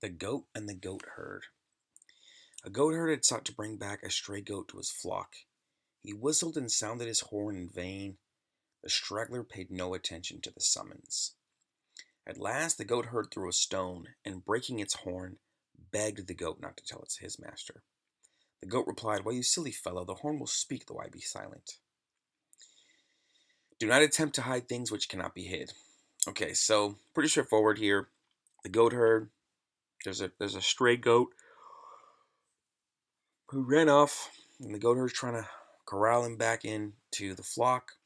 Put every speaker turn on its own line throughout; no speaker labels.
The Goat and the Goat Herd. A goatherd had sought to bring back a stray goat to his flock. He whistled and sounded his horn in vain. The straggler paid no attention to the summons. At last the goatherd threw a stone, and breaking its horn, begged the goat not to tell it his master. The goat replied, "Why, you silly fellow, the horn will speak though I be silent. Do not attempt to hide things which cannot be hid." Okay, so pretty straightforward here. The goatherd, there's a stray goat who ran off, and the goatherd's trying to corral him back into the flock.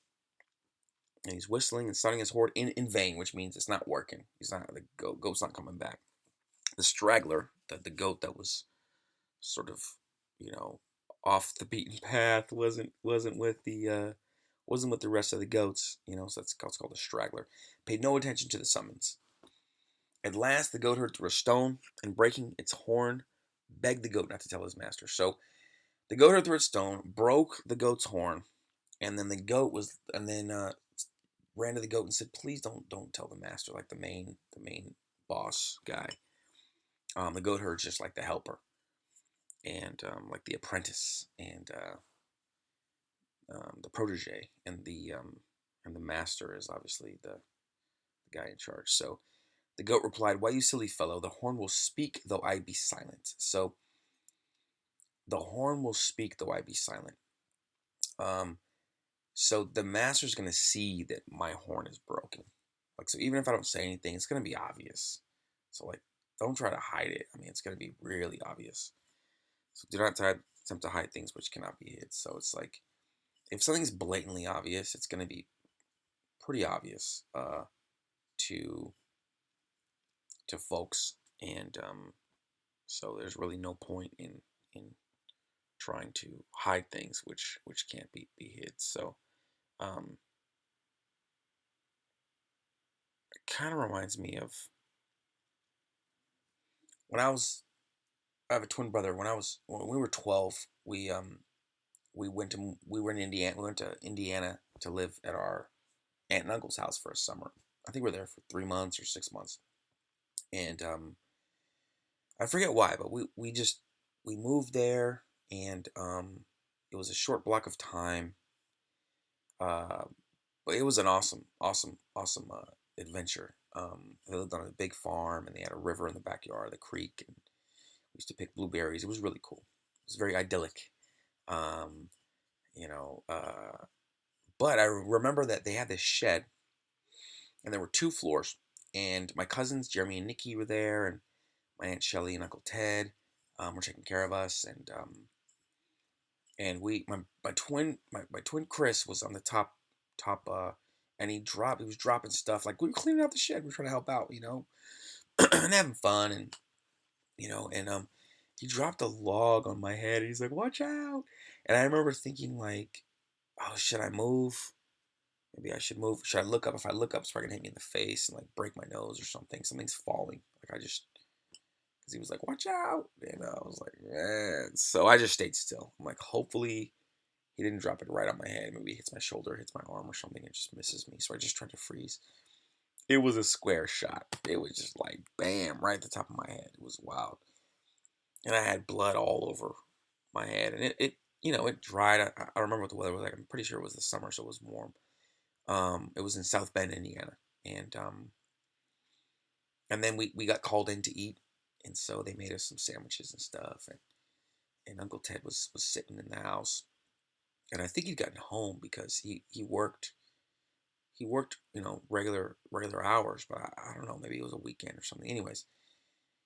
And he's whistling and sounding his horn in vain, which means it's not working. He's not the goat's not coming back. The straggler, the goat that was sort of, you know, off the beaten path, wasn't with the rest of the goats, so that's what's called a straggler. Paid no attention to the summons. At last the goat threw a stone, and breaking its horn, begged the goat not to tell his master. So the goat threw a stone, broke the goat's horn, and then the goat was, and then ran to the goat and said, "Please don't tell the master," like the main boss guy. The goat herd's just like the helper, and like the apprentice, and the protege, and the master is obviously the guy in charge. So the goat replied, "Why, you silly fellow, the horn will speak though I be silent." So the horn will speak though I be silent. Um, so the master's gonna see that my horn is broken. Like, so even if I don't say anything, it's gonna be obvious. So like, don't try to hide it. I mean, it's gonna be really obvious. So do not attempt to hide things which cannot be hid. So it's like, if something's blatantly obvious, it's gonna be pretty obvious to folks, and so there's really no point in trying to hide things which can't be hid. So um, it kind of reminds me of when I have a twin brother. When we were 12, we were in Indiana. We went to Indiana to live at our aunt and uncle's house for a summer. I think we were there for 3 months or 6 months, and I forget why, but we moved there, and it was a short block of time. Uh, but it was an awesome adventure. They lived on a big farm, and they had a river in the backyard, the creek, and we used to pick blueberries. It was really cool. It was very idyllic. Um, you know, but I remember that they had this shed, and there were 2 floors, and my cousins Jeremy and Nikki were there, and my aunt Shelly and Uncle Ted were taking care of us, and my twin Chris was on the top, and he was dropping stuff, like we were cleaning out the shed, we were trying to help out, and having fun, and he dropped a log on my head, and he's like, "Watch out!" And I remember thinking, like, "Oh, should I move? Maybe I should move. Should I look up? If I look up, it's probably gonna hit me in the face and like break my nose or something. Something's falling." Like, I just, because he was like, "Watch out," and I was like, "Man." So I just stayed still. I'm like, hopefully he didn't drop it right on my head. Maybe it hits my shoulder, hits my arm or something, and just misses me. So I just tried to freeze. It was a square shot. It was just like bam, right at the top of my head. It was wild, and I had blood all over my head, and it dried. I remember what the weather was like. I'm pretty sure it was the summer, so it was warm. It was in South Bend, Indiana, and then we got called in to eat, and so they made us some sandwiches and stuff, and Uncle Ted was sitting in the house, and I think he'd gotten home because he worked regular hours, but I don't know, maybe it was a weekend or something. Anyways,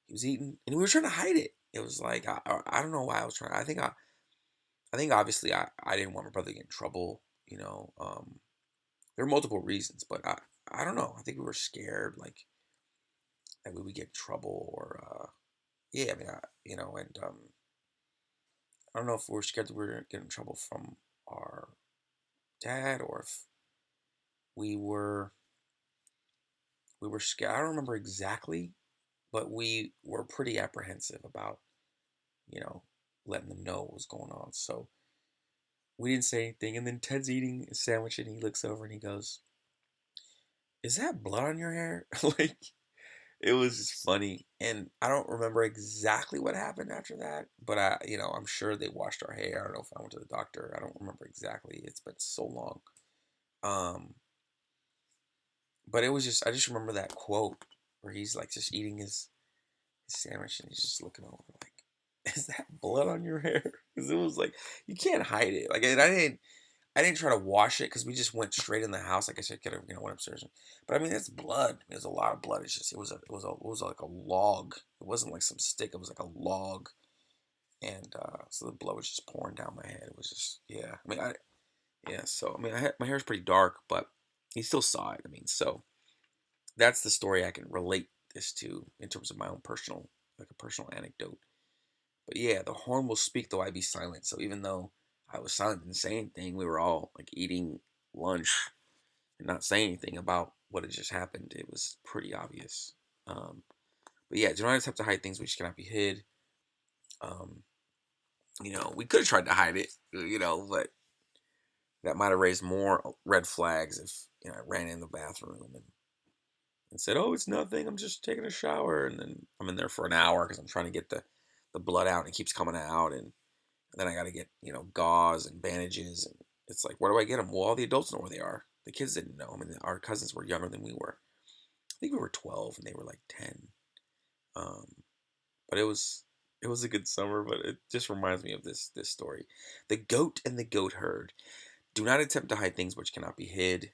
he was eating, and we were trying to hide it. It was like, I don't know why I was trying. I think obviously I didn't want my brother to get in trouble. There were multiple reasons, but I don't know. I think we were scared, like, that we would get in trouble, or yeah, I mean, and I don't know if we were scared that we were gonna get in trouble from our dad, or if we were we were scared. I don't remember exactly, but we were pretty apprehensive about, you know, letting them know what was going on. So we didn't say anything. And then Ted's eating a sandwich, and he looks over and he goes, "Is that blood on your hair?" Like, It was just funny, and I don't remember exactly what happened after that, but I'm sure they washed our hair. I don't know if I went to the doctor. I don't remember exactly. It's been so long. Um, but it was just I just remember that quote where he's like just eating his sandwich and he's just looking over like, "Is that blood on your hair?" Because it was like you can't hide it. Like, and I didn't try to wash it because we just went straight in the house. Like I said, could have went upstairs. But I mean, that's blood. There's a lot of blood. It's just it was like a log. It wasn't like some stick. It was like a log, and so the blood was just pouring down my head. It was just yeah. I mean, I yeah. So I mean, my hair's pretty dark, but he still saw it. I mean, so that's the story I can relate this to in terms of my own personal like a personal anecdote. But yeah, the horn will speak though I be silent. So even though I was silent, didn't say anything, we were all like eating lunch and not saying anything about what had just happened. It was pretty obvious. Um, but yeah, do not attempt to hide things which cannot be hid. Um, we could have tried to hide it, but that might have raised more red flags if I ran in the bathroom and said, "Oh, it's nothing. I'm just taking a shower," and then I'm in there for an hour because I'm trying to get the blood out and it keeps coming out, and then I got to get gauze and bandages, and it's like, where do I get them? Well, all the adults know where they are. The kids didn't know. I mean, our cousins were younger than we were. I think we were 12 and they were like 10. Um, but it was a good summer. But it just reminds me of this story, the goat and the goat herd. Do not attempt to hide things which cannot be hid.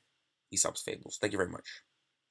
Aesop's fables. Thank you very much.